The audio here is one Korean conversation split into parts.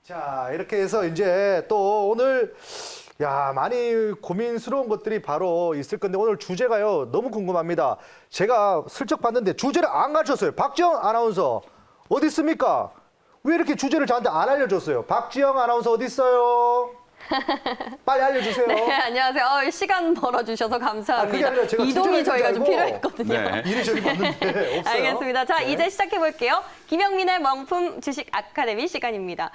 자, 이렇게 해서 이제 또 오늘 많이 고민스러운 것들이 바로 있을 건데 오늘 주제가요. 너무 궁금합니다. 제가 슬쩍 봤는데 주제를 안 가르쳤어요. 박지영 아나운서 어디 있습니까? 왜 이렇게 주제를 저한테 안 알려줬어요? 박지영 아나운서 어디 있어요? 빨리 알려주세요. 네, 안녕하세요. 시간 벌어주셔서 감사합니다. 그게 아니라 제가 이동이 진짜 저희가 좀 알고. 필요했거든요. 네. 이리저리 봤는데 없어요. 알겠습니다. 자, 네. 이제 시작해볼게요. 김영민의 명품 주식 아카데미 시간입니다.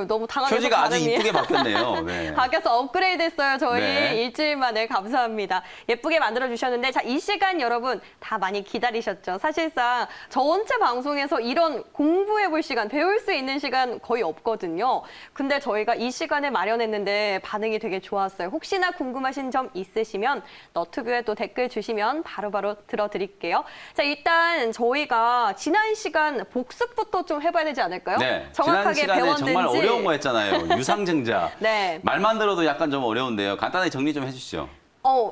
너무 당황해서 표지가 아주 발음이 이쁘게 바뀌었네요. 네. 바뀌어서 업그레이드 했어요. 저희 네. 일주일 만에 감사합니다. 예쁘게 만들어주셨는데 자, 이 시간 여러분 다 많이 기다리셨죠? 사실상 전체 방송에서 이런 공부해볼 시간, 배울 수 있는 시간 거의 없거든요. 근데 저희가 이 시간에 마련했는데 반응이 되게 좋았어요. 혹시나 궁금하신 점 있으시면 너튜브에 또 댓글 주시면 바로바로 들어드릴게요. 자, 일단 저희가 지난 시간 복습부터 좀 해봐야 되지 않을까요? 네. 정확하게 지난 시간에 배웠는지. 정말 어려운 거 했잖아요. 유상증자. 네. 말만 들어도 약간 좀 어려운데요. 간단하게 정리 좀 해주시죠.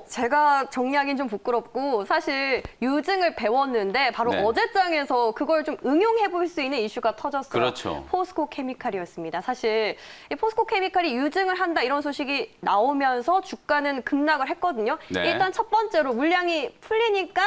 제가 정리하기는 좀 부끄럽고 사실 유증을 배웠는데 바로 네. 어제장에서 그걸 좀 응용해 볼 수 있는 이슈가 터졌어요. 그렇죠. 포스코 케미칼이었습니다. 사실 이 포스코 케미칼이 유증을 한다 이런 소식이 나오면서 주가는 급락을 했거든요. 네. 일단 첫 번째로 물량이 풀리니까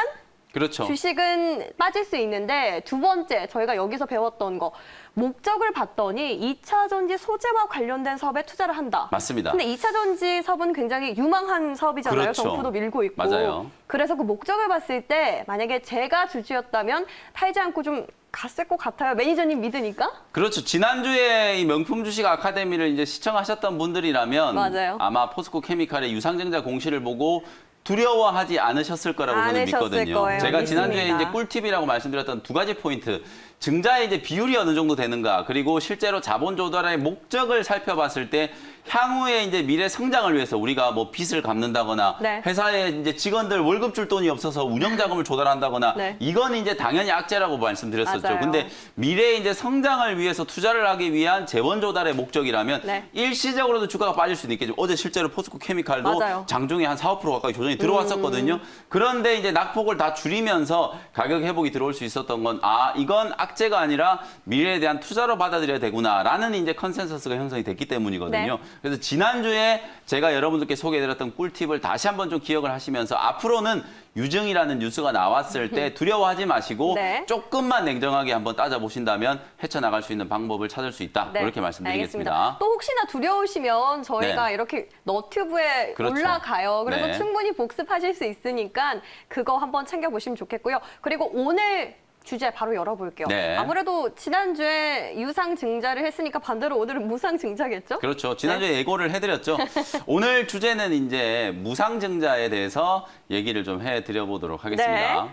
그렇죠. 주식은 빠질 수 있는데 두 번째 저희가 여기서 배웠던 거 목적을 봤더니 2차 전지 소재와 관련된 사업에 투자를 한다. 맞습니다. 근데 2차 전지 사업은 굉장히 유망한 사업이잖아요. 그렇죠. 정부도 밀고 있고. 맞아요. 그래서 그 목적을 봤을 때 만약에 제가 주주였다면 팔지 않고 좀 갔을 것 같아요. 매니저님 믿으니까. 그렇죠. 지난주에 이 명품 주식 아카데미를 이제 시청하셨던 분들이라면 맞아요. 아마 포스코 케미칼의 유상증자 공시를 보고 두려워하지 않으셨을 거라고 저는 않으셨을 믿거든요. 거예요. 제가 지난주에 믿습니다. 이제 꿀팁이라고 말씀드렸던 두 가지 포인트. 증자의 이제 비율이 어느 정도 되는가, 그리고 실제로 자본 조달의 목적을 살펴봤을 때 향후에 이제 미래 성장을 위해서 우리가 뭐 빚을 갚는다거나 네. 회사에 이제 직원들 월급 줄 돈이 없어서 운영 자금을 조달한다거나 네. 이건 이제 당연히 악재라고 말씀드렸었죠. 맞아요. 근데 미래의 이제 성장을 위해서 투자를 하기 위한 재원 조달의 목적이라면 네. 일시적으로도 주가가 빠질 수도 있겠죠. 어제 실제로 포스코 케미칼도 맞아요. 장중에 한 4~5% 가까이 조정이 들어왔었거든요. 그런데 이제 낙폭을 다 줄이면서 가격 회복이 들어올 수 있었던 건 이건 악재가 아니라 미래에 대한 투자로 받아들여야 되구나라는 이제 컨센서스가 형성이 됐기 때문이거든요. 네. 그래서 지난주에 제가 여러분들께 소개해드렸던 꿀팁을 다시 한번 좀 기억을 하시면서 앞으로는 유증이라는 뉴스가 나왔을 때 두려워하지 마시고 네. 조금만 냉정하게 한번 따져보신다면 헤쳐나갈 수 있는 방법을 찾을 수 있다. 네, 이렇게 말씀드리겠습니다. 알겠습니다. 또 혹시나 두려우시면 저희가 네. 이렇게 너튜브에 그렇죠. 올라가요. 그래서 네. 충분히 복습하실 수 있으니까 그거 한번 챙겨보시면 좋겠고요. 그리고 오늘 주제 바로 열어볼게요. 네. 아무래도 지난주에 유상증자를 했으니까 반대로 오늘은 무상증자겠죠? 그렇죠. 지난주에 예고를 해드렸죠. 오늘 주제는 이제 무상증자에 대해서 얘기를 좀 해드려보도록 하겠습니다. 네.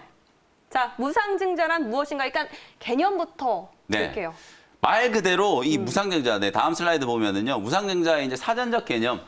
자, 무상증자란 무엇인가? 일단 개념부터 네. 드릴게요. 말 그대로 이 무상증자, 네, 다음 슬라이드 보면은요, 무상증자의 이제 사전적 개념.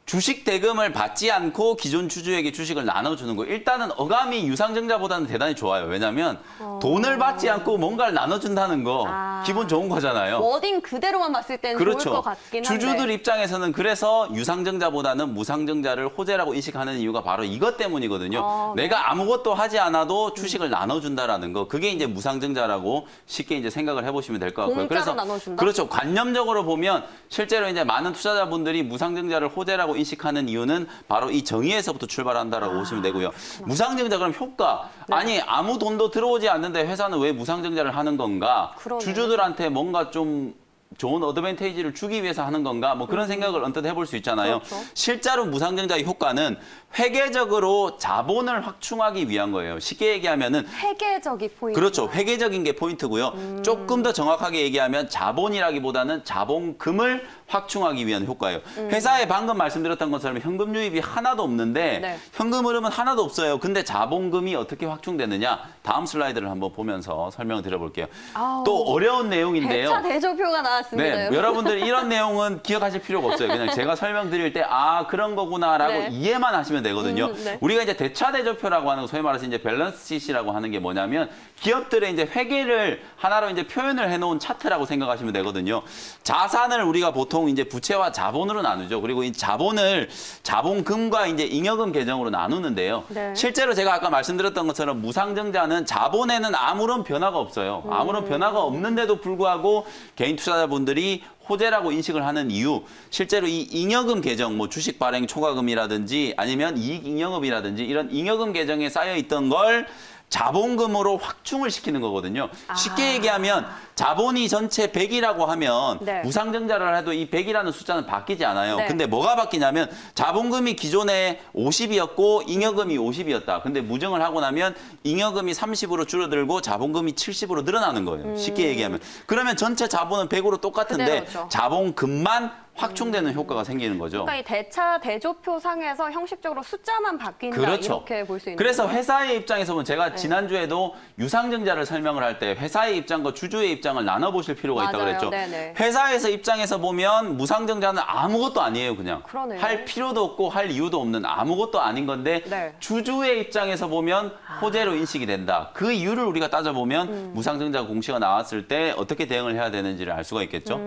주식 대금을 받지 않고 기존 주주에게 주식을 나눠주는 거. 일단은 어감이 유상증자보다는 대단히 좋아요. 왜냐하면 돈을 받지 않고 뭔가를 나눠준다는 거 기분 좋은 거잖아요. 워딩 그대로만 봤을 때는 좋을 것 같긴 한데. 주주들 입장에서는 그래서 유상증자보다는 무상증자를 호재라고 인식하는 이유가 바로 이것 때문이거든요. 네. 내가 아무것도 하지 않아도 주식을 나눠준다라는 거. 그게 이제 무상증자라고 쉽게 이제 생각을 해보시면 될 것 같고요. 공짜로 나눠준다? 그렇죠. 관념적으로 보면 실제로 이제 많은 투자자분들이 무상증자를 호재라고 인식하는 이유는 바로 이 정의에서부터 출발한다라고 보시면 되고요. 무상증자 그럼 효과. 네. 아니 아무 돈도 들어오지 않는데 회사는 왜 무상증자를 하는 건가? 그러네. 주주들한테 뭔가 좀 좋은 어드밴테이지를 주기 위해서 하는 건가? 뭐 그런 생각을 언뜻 해볼 수 있잖아요. 그렇죠. 실제로 무상증자의 효과는 회계적으로 자본을 확충하기 위한 거예요. 쉽게 얘기하면은 회계적이 포인트. 그렇죠. 회계적인 게 포인트고요. 조금 더 정확하게 얘기하면 자본이라기보다는 자본금을 확충하기 위한 효과예요. 회사에 방금 말씀드렸던 것처럼 현금 유입이 하나도 없는데 네. 현금 흐름은 하나도 없어요. 근데 자본금이 어떻게 확충되느냐? 다음 슬라이드를 한번 보면서 설명을 드려볼게요. 아우, 또 어려운 내용인데요. 대차 대조표가 나왔습니다. 네, 여러분들 이런 내용은 기억하실 필요가 없어요. 그냥 제가 설명드릴 때 그런 거구나라고 네. 이해만 하시면 되거든요. 네. 우리가 이제 대차대조표라고 하는 거, 소위 말해서 이제 밸런스 시트라고 하는 게 뭐냐면 기업들의 이제 회계를 하나로 이제 표현을 해놓은 차트라고 생각하시면 되거든요. 자산을 우리가 보통 이제 부채와 자본으로 나누죠. 그리고 이 자본을 자본금과 이제 잉여금 계정으로 나누는데요. 네. 실제로 제가 아까 말씀드렸던 것처럼 무상증자는 자본에는 아무런 변화가 없어요. 아무런 변화가 없는데도 불구하고 개인 투자자분들이 호재라고 인식을 하는 이유, 실제로 이 잉여금 계정, 뭐 주식 발행 초과금이라든지 아니면 이익 잉여금이라든지 이런 잉여금 계정에 쌓여 있던 걸 자본금으로 확충을 시키는 거거든요. 쉽게 얘기하면 자본이 전체 100이라고 하면 네. 무상증자를 해도 이 100이라는 숫자는 바뀌지 않아요. 네. 근데 뭐가 바뀌냐면 자본금이 기존에 50이었고 잉여금이 50이었다. 근데 무증을 하고 나면 잉여금이 30으로 줄어들고 자본금이 70으로 늘어나는 거예요. 쉽게 얘기하면. 그러면 전체 자본은 100으로 똑같은데 그대로죠. 자본금만 확충되는 효과가 생기는 거죠. 그러니까 이 대차 대조표 상에서 형식적으로 숫자만 바뀐다 그렇죠. 이렇게 볼 수 있는 그래서 거죠. 회사의 입장에서 보면 제가 지난주에도 유상증자를 설명을 할 때 회사의 입장과 주주의 입장을 나눠보실 필요가 있다고 맞아요. 그랬죠. 네네. 회사에서 입장에서 보면 무상증자는 아무것도 아니에요. 그냥. 그러네요. 할 필요도 없고 할 이유도 없는 아무것도 아닌 건데 네. 주주의 입장에서 보면 호재로 인식이 된다. 그 이유를 우리가 따져보면 무상증자 공시가 나왔을 때 어떻게 대응을 해야 되는지를 알 수가 있겠죠.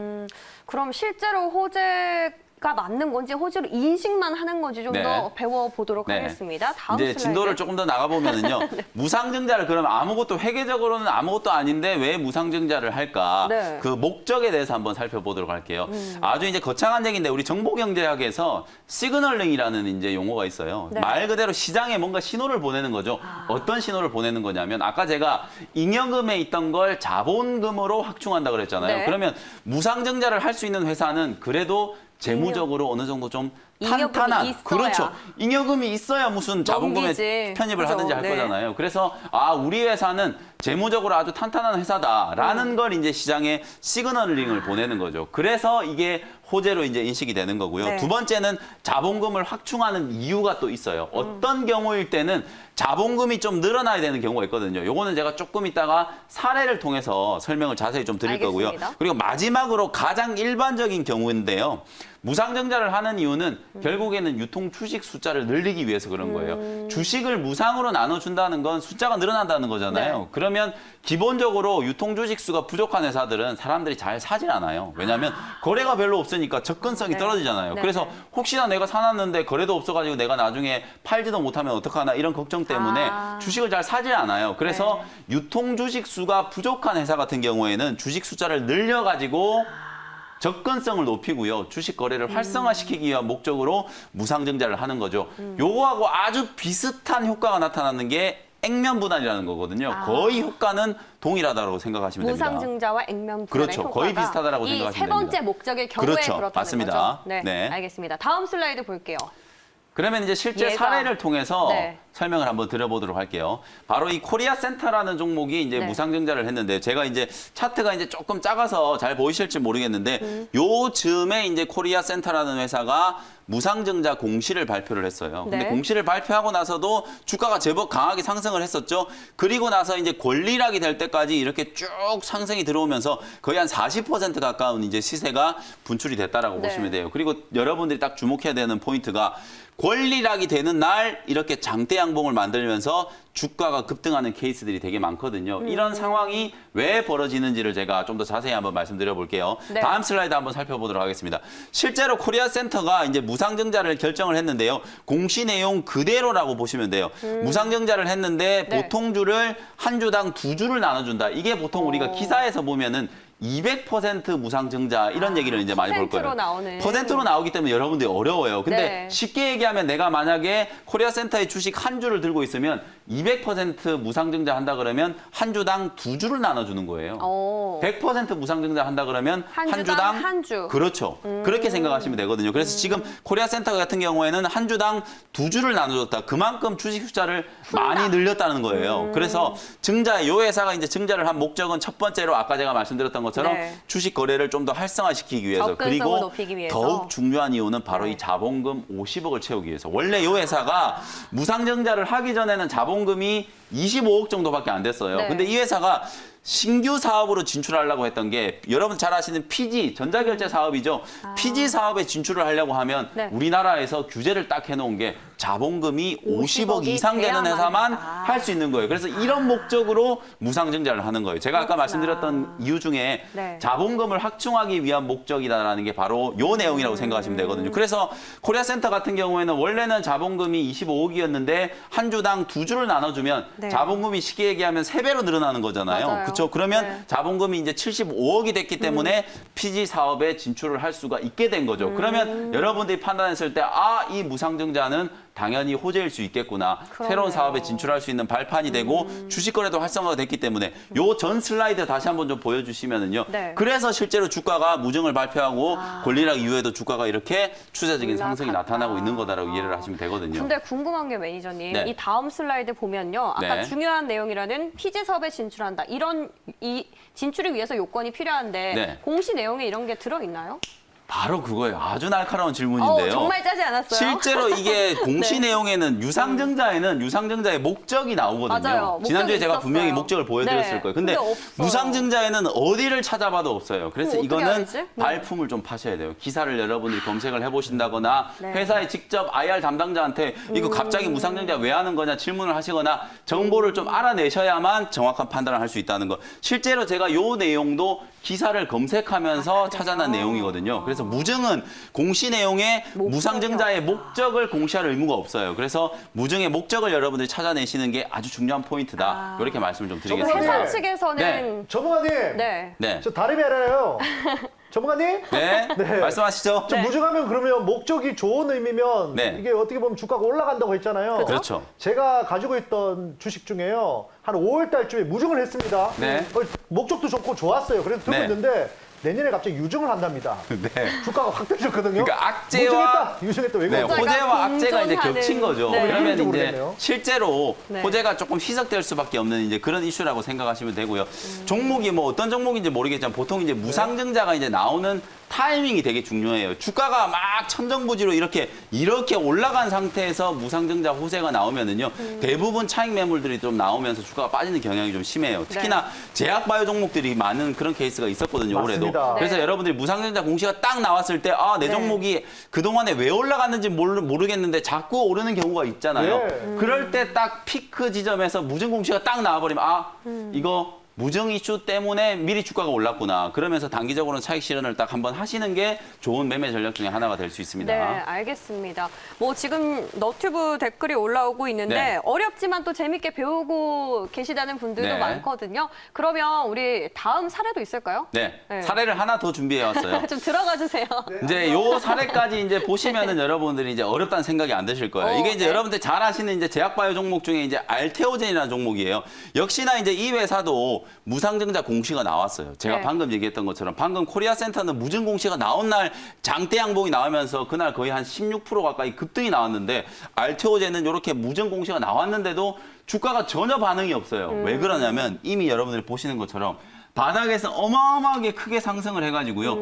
그럼 실제로 호재가 맞는 건지 호재로 인식만 하는 건지 좀 더 네. 배워보도록 네. 하겠습니다. 다음 이제 슬라이드. 진도를 조금 더 나가보면은요. 무상증자를 그러면 아무것도 회계적으로는 아무것도 아닌데 왜 무상증자를 할까? 네. 그 목적에 대해서 한번 살펴보도록 할게요. 아주 이제 거창한 얘기인데 우리 정보경제학에서 시그널링이라는 이제 용어가 있어요. 네. 말 그대로 시장에 뭔가 신호를 보내는 거죠. 어떤 신호를 보내는 거냐면 아까 제가 잉여금에 있던 걸 자본금으로 확충한다 그랬잖아요. 네. 그러면 무상증자를 할 수 있는 회사는 그래도 재무적으로 어느 정도 좀 잉여금이 탄탄한 있어야. 그렇죠. 잉여금이 있어야 무슨 자본금에 넘기지. 편입을 그죠. 하든지 할 네. 거잖아요. 그래서 우리 회사는 재무적으로 아주 탄탄한 회사다라는 걸 이제 시장에 시그널링을 보내는 거죠. 그래서 이게 호재로 이제 인식이 되는 거고요. 네. 두 번째는 자본금을 확충하는 이유가 또 있어요. 어떤 경우일 때는 자본금이 좀 늘어나야 되는 경우가 있거든요. 요거는 제가 조금 이따가 사례를 통해서 설명을 자세히 좀 드릴 거고요. 알겠습니다. 그리고 마지막으로 가장 일반적인 경우인데요. 무상증자를 하는 이유는 결국에는 유통 주식 숫자를 늘리기 위해서 그런 거예요. 주식을 무상으로 나눠준다는 건 숫자가 늘어난다는 거잖아요. 네. 그러면 기본적으로 유통 주식 수가 부족한 회사들은 사람들이 잘 사질 않아요. 왜냐하면 거래가 별로 없으니까 접근성이 네. 떨어지잖아요. 네, 그래서 네. 혹시나 내가 사놨는데 거래도 없어가지고 내가 나중에 팔지도 못하면 어떡하나 이런 걱정 때문에 주식을 잘 사질 않아요. 그래서 유통 주식 수가 부족한 회사 같은 경우에는 주식 숫자를 늘려가지고 접근성을 높이고요. 주식 거래를 활성화시키기 위한 목적으로 무상증자를 하는 거죠. 요거하고 아주 비슷한 효과가 나타나는 게 액면분할이라는 거거든요. 거의 효과는 동일하다고 생각하시면 됩니다. 무상증자와 액면분할의 그렇죠. 효과가 거의 비슷하다라고 생각하시면 이 세 번째 됩니다. 목적의 경우에 그렇죠. 그렇다는 맞습니다. 거죠. 네, 네. 알겠습니다. 다음 슬라이드 볼게요. 그러면 이제 실제 얘가- 사례를 통해서 네. 설명을 한번 드려보도록 할게요. 바로 이 코리아 센터라는 종목이 이제 네. 무상증자를 했는데 제가 이제 차트가 이제 조금 작아서 잘 보이실지 모르겠는데 요 즈음에 이제 코리아 센터라는 회사가 무상증자 공시를 발표를 했어요. 근데 네. 공시를 발표하고 나서도 주가가 제법 강하게 상승을 했었죠. 그리고 나서 이제 권리락이 될 때까지 이렇게 쭉 상승이 들어오면서 거의 한 40% 가까운 이제 시세가 분출이 됐다라고 네. 보시면 돼요. 그리고 여러분들이 딱 주목해야 되는 포인트가 권리락이 되는 날 이렇게 장대 양봉을 만들면서 주가가 급등하는 케이스들이 되게 많거든요. 이런 상황이 왜 벌어지는지를 제가 좀 더 자세히 한번 말씀드려 볼게요. 네. 다음 슬라이드 한번 살펴보도록 하겠습니다. 실제로 코리아 센터가 이제 무상증자를 결정을 했는데요. 공시 내용 그대로라고 보시면 돼요. 무상증자를 했는데 네. 보통주를 한 주당 2주를 나눠준다. 이게 보통 우리가 기사에서 보면은 200% 무상증자 이런 얘기를 이제 많이 볼 거예요. 퍼센트로 나오는. 퍼센트로 나오기 때문에 여러분들이 어려워요. 근데 네. 쉽게 얘기하면 내가 만약에 코리아 센터의 주식 한 주를 들고 있으면 200% 무상증자 한다 그러면 한 주당 2주를 나눠주는 거예요. 오. 100% 무상증자 한다 그러면 한 한 주당 주당 한 주. 그렇죠. 그렇게 생각하시면 되거든요. 그래서 지금 코리아 센터 같은 경우에는 한 주당 2주를 나눠줬다. 그만큼 주식 숫자를 많이 늘렸다는 거예요. 그래서 증자 요 회사가 이제 증자를 한 목적은 첫 번째로 아까 제가 말씀드렸던 것처럼 네. 주식 거래를 좀 더 활성화시키기 위해서 접근성을 그리고 높이기 위해서. 더욱 중요한 이유는 바로 네. 이 자본금 50억을 채우기 위해서. 원래 이 회사가 무상증자를 하기 전에는 자본금이 25억 정도밖에 안 됐어요. 네. 근데 이 회사가 신규 사업으로 진출하려고 했던 게 여러분 잘 아시는 PG, 전자결제 사업이죠. PG 사업에 진출을 하려고 하면 네. 우리나라에서 규제를 딱 해놓은 게 자본금이 50억 50억이 이상 되는 돼야만 회사만 한다. 할 수 있는 거예요. 그래서 이런 목적으로 무상증자를 하는 거예요. 제가 아까 그렇구나. 말씀드렸던 이유 중에 네. 자본금을 확충하기 위한 목적이다라는 게 바로 요 내용이라고 생각하시면 되거든요. 그래서 코리아 센터 같은 경우에는 원래는 자본금이 25억이었는데 한 주당 2주를 나눠주면 네. 자본금이 쉽게 얘기하면 3배로 늘어나는 거잖아요. 맞아요. 그렇죠? 그렇죠. 그러면 네. 자본금이 이제 75억이 됐기 때문에 피지 사업에 진출을 할 수가 있게 된 거죠. 그러면 여러분들이 판단했을 때 이 무상증자는 당연히 호재일 수 있겠구나. 그러네요. 새로운 사업에 진출할 수 있는 발판이 되고 주식 거래도 활성화가 됐기 때문에 요 전 슬라이드 다시 한번 좀 보여주시면은요. 네. 그래서 실제로 주가가 무증을 발표하고 권리락 이후에도 주가가 이렇게 추세적인 상승이 올라갔다. 나타나고 있는 거다라고 이해를 하시면 되거든요. 근데 궁금한 게 매니저님, 네. 이 다음 슬라이드 보면요. 아까 네. 중요한 내용이라는 피지 사업에 진출한다. 이 진출을 위해서 요건이 필요한데 네. 공시 내용에 이런 게 들어있나요? 바로 그거예요. 아주 날카로운 질문인데요. 정말 짜지 않았어요? 실제로 이게 공시 네. 내용에는 유상증자에는 유상증자의 목적이 나오거든요. 맞아요. 지난주에 목적이 제가 분명히 있었어요. 목적을 보여드렸을 네. 거예요. 근데 없어요. 무상증자에는 어디를 찾아봐도 없어요. 그래서 그럼 어떻게 이거는 알지? 네. 발품을 좀 파셔야 돼요. 기사를 여러분들이 검색을 해보신다거나 네. 회사에 직접 IR 담당자한테 이거 갑자기 무상증자 왜 하는 거냐 질문을 하시거나 정보를 좀 알아내셔야만 정확한 판단을 할 수 있다는 거. 실제로 제가 요 내용도 기사를 검색하면서 찾아낸 내용이거든요. 그래서 무증은 공시 내용에 목적이 무상증자의 없다. 목적을 공시할 의무가 없어요. 그래서 무증의 목적을 여러분들이 찾아내시는 게 아주 중요한 포인트다. 이렇게 말씀을 좀 드리겠습니다. 회사 네. 측에서는 전문가님, 네. 네. 저 다름이 아니라요. 전문가님? 네. 네. 말씀하시죠. 좀 무증하면 그러면 목적이 좋은 의미면 네. 이게 어떻게 보면 주가가 올라간다고 했잖아요. 그렇죠. 제가 가지고 있던 주식 중에요. 한 5월 달쯤에 무증을 했습니다. 네. 목적도 좋고 좋았어요. 그래서 들고 네. 있는데 내년에 갑자기 유증을 한답니다. 네. 주가가 확 떨어졌거든요. 그러니까 악재와 무증했다, 유증했다. 왜 네, 그러죠? 호재와 악재가 이제 공존하는- 겹친 거죠. 네. 그러면 이제 모르겠네요. 실제로 네. 호재가 조금 희석될 수밖에 없는 이제 그런 이슈라고 생각하시면 되고요. 종목이 뭐 어떤 종목인지 모르겠지만 보통 이제 무상증자가 이제 나오는 타이밍이 되게 중요해요. 주가가 막 천정부지로 이렇게 올라간 상태에서 무상증자 호재가 나오면은요. 대부분 차익 매물들이 좀 나오면서 주가가 빠지는 경향이 좀 심해요. 특히나 제약바이오 종목들이 많은 그런 케이스가 있었거든요. 올해도. 맞습니다. 그래서 네. 여러분들이 무상증자 공시가 딱 나왔을 때 내 네. 종목이 그동안에 왜 올라갔는지 모르겠는데 자꾸 오르는 경우가 있잖아요. 네. 그럴 때 딱 피크 지점에서 무증 공시가 딱 나와버리면 이거 무증 이슈 때문에 미리 주가가 올랐구나. 그러면서 단기적으로는 차익 실현을 딱 한번 하시는 게 좋은 매매 전략 중에 하나가 될 수 있습니다. 네, 알겠습니다. 뭐 지금 너튜브 댓글이 올라오고 있는데 네. 어렵지만 또 재밌게 배우고 계시다는 분들도 네. 많거든요. 그러면 우리 다음 사례도 있을까요? 네. 네. 사례를 하나 더 준비해 왔어요. 좀 들어가 주세요. 이제 요 사례까지 이제 보시면은 여러분들이 이제 어렵다는 생각이 안 드실 거예요. 이게 이제 네. 여러분들 잘 아시는 이제 제약바이오 종목 중에 이제 알테오젠이라는 종목이에요. 역시나 이제 이 회사도 무상증자 공시가 나왔어요. 제가 네. 방금 얘기했던 것처럼 방금 코리아센터는 무증 공시가 나온 날 장대 양봉이 나오면서 그날 거의 한 16% 가까이 급등이 나왔는데 알테오젠은 이렇게 무증 공시가 나왔는데도 주가가 전혀 반응이 없어요. 왜 그러냐면 이미 여러분들이 보시는 것처럼 바닥에서 어마어마하게 크게 상승을 해가지고요.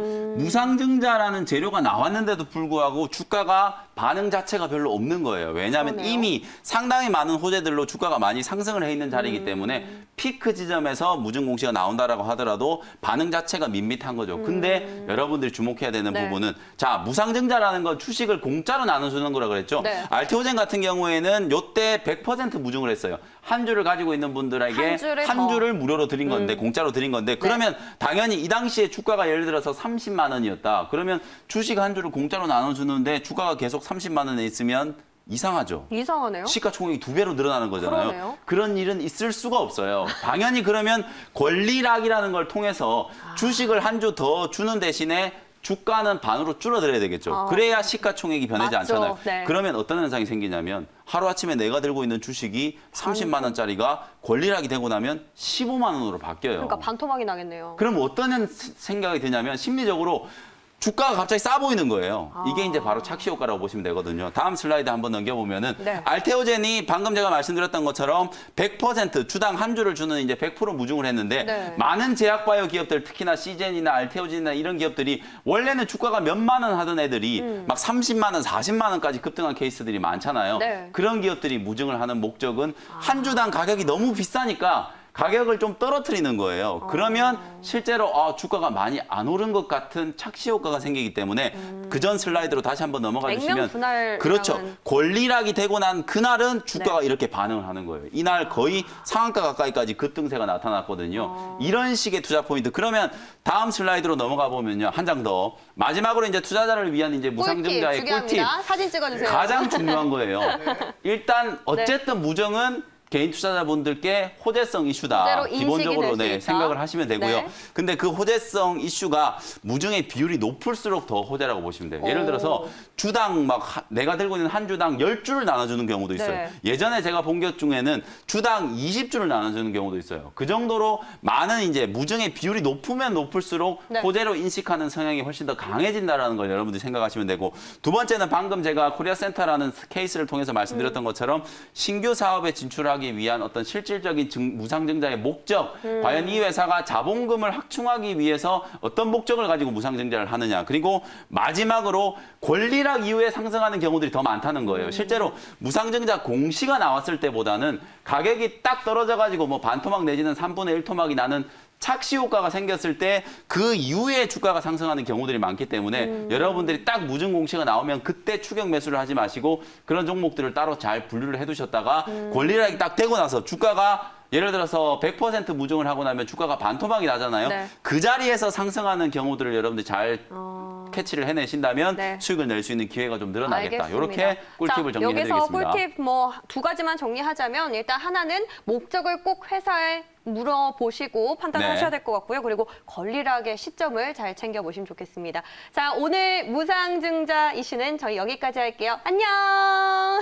무상증자라는 재료가 나왔는데도 불구하고 주가가 반응 자체가 별로 없는 거예요. 왜냐하면 그러네요. 이미 상당히 많은 호재들로 주가가 많이 상승을 해 있는 자리이기 때문에 피크 지점에서 무증 공시가 나온다라고 하더라도 반응 자체가 밋밋한 거죠. 근데 여러분들이 주목해야 되는 네. 부분은 자 무상증자라는 건 주식을 공짜로 나눠주는 거라 그랬죠. 네. 알테오젠 같은 경우에는 요때 100% 무증을 했어요. 한 주를 가지고 있는 분들에게 한 주를 무료로 드린 건데 공짜로 드린 건데 그러면 당연히 이 당시에 주가가 예를 들어서 30만 원이었다. 그러면 주식 한 주를 공짜로 나눠주는데 주가가 계속 30만 원에 있으면 이상하죠. 이상하네요. 시가총액이 2배로 늘어나는 거잖아요. 그러네요. 그런 일은 있을 수가 없어요. 당연히 그러면 권리락이라는 걸 통해서 주식을 한 주 더 주는 대신에 주가는 반으로 줄어들어야 되겠죠. 그래야 시가총액이 변하지 맞죠. 않잖아요. 네. 그러면 어떤 현상이 생기냐면 하루아침에 내가 들고 있는 주식이 30만 원짜리가 권리락이 되고 나면 15만 원으로 바뀌어요. 그러니까 반토막이 나겠네요. 그럼 어떤 생각이 드냐면 심리적으로 주가가 갑자기 싸 보이는 거예요. 이게 이제 바로 착시 효과라고 보시면 되거든요. 다음 슬라이드 한번 넘겨보면은 네. 알테오젠이 방금 제가 말씀드렸던 것처럼 100% 주당 한 주를 주는 이제 100% 무증을 했는데 네. 많은 제약바이오 기업들 특히나 시젠이나 알테오젠이나 이런 기업들이 원래는 주가가 몇만 원 하던 애들이 막 30만 원, 40만 원까지 급등한 케이스들이 많잖아요. 네. 그런 기업들이 무증을 하는 목적은 한 주당 가격이 너무 비싸니까 가격을 좀 떨어뜨리는 거예요. 그러면 실제로 주가가 많이 안 오른 것 같은 착시 효과가 생기기 때문에 그전 슬라이드로 다시 한번 넘어가 주시면 분할 그렇죠. 이랑은- 권리락이 되고 난 그날은 주가가 이렇게 반응을 하는 거예요. 이날 거의 상한가 가까이까지 급등세가 나타났거든요. 이런 식의 투자 포인트. 그러면 다음 슬라이드로 넘어가 보면요. 한 장 더. 마지막으로 이제 투자자를 위한 이제 무상증자의 꿀팁. 중요합니다. 사진 찍어주세요. 가장 중요한 거예요. 일단 어쨌든 무증은 개인 투자자분들께 호재성 이슈다. 호재로 인식이 기본적으로 될수 있다. 생각을 하시면 되고요. 네. 근데 그 호재성 이슈가 무중의 비율이 높을수록 더 호재라고 보시면 돼요. 예를 들어서 주당 내가 들고 있는 한 주당 10주를 나눠주는 경우도 있어요. 네. 예전에 제가 본 것 중에는 주당 20주를 나눠주는 경우도 있어요. 그 정도로 많은 이제 무중의 비율이 높으면 높을수록 네. 호재로 인식하는 성향이 훨씬 더 강해진다라는 걸 여러분들이 생각하시면 되고, 두 번째는 방금 제가 코리아센터라는 케이스를 통해서 말씀드렸던 것처럼 신규 사업에 진출하기 위한 어떤 실질적인 무상증자의 목적, 과연 이 회사가 자본금을 확충하기 위해서 어떤 목적을 가지고 무상증자를 하느냐, 그리고 마지막으로 권리락 이후에 상승하는 경우들이 더 많다는 거예요. 실제로 무상증자 공시가 나왔을 때보다는 가격이 딱 떨어져가지고 뭐 반토막 내지는 3분의 1 토막이 나는 착시 효과가 생겼을 때 그 이후에 주가가 상승하는 경우들이 많기 때문에 여러분들이 딱 무증 공시가 나오면 그때 추격 매수를 하지 마시고 그런 종목들을 따로 잘 분류를 해두셨다가 권리락이 딱 되고 나서 주가가 예를 들어서 100% 무증을 하고 나면 주가가 반토막이 나잖아요. 네. 그 자리에서 상승하는 경우들을 여러분들이 잘 캐치를 해내신다면 네. 수익을 낼 수 있는 기회가 좀 늘어나겠다. 알겠습니다. 이렇게 꿀팁을 자, 정리해드리겠습니다. 여기서 꿀팁 뭐 두 가지만 정리하자면 일단 하나는 목적을 꼭 회사에 물어보시고 판단하셔야 네. 될 것 같고요. 그리고 권리락의 시점을 잘 챙겨보시면 좋겠습니다. 자, 오늘 무상증자 이슈는 저희 여기까지 할게요. 안녕!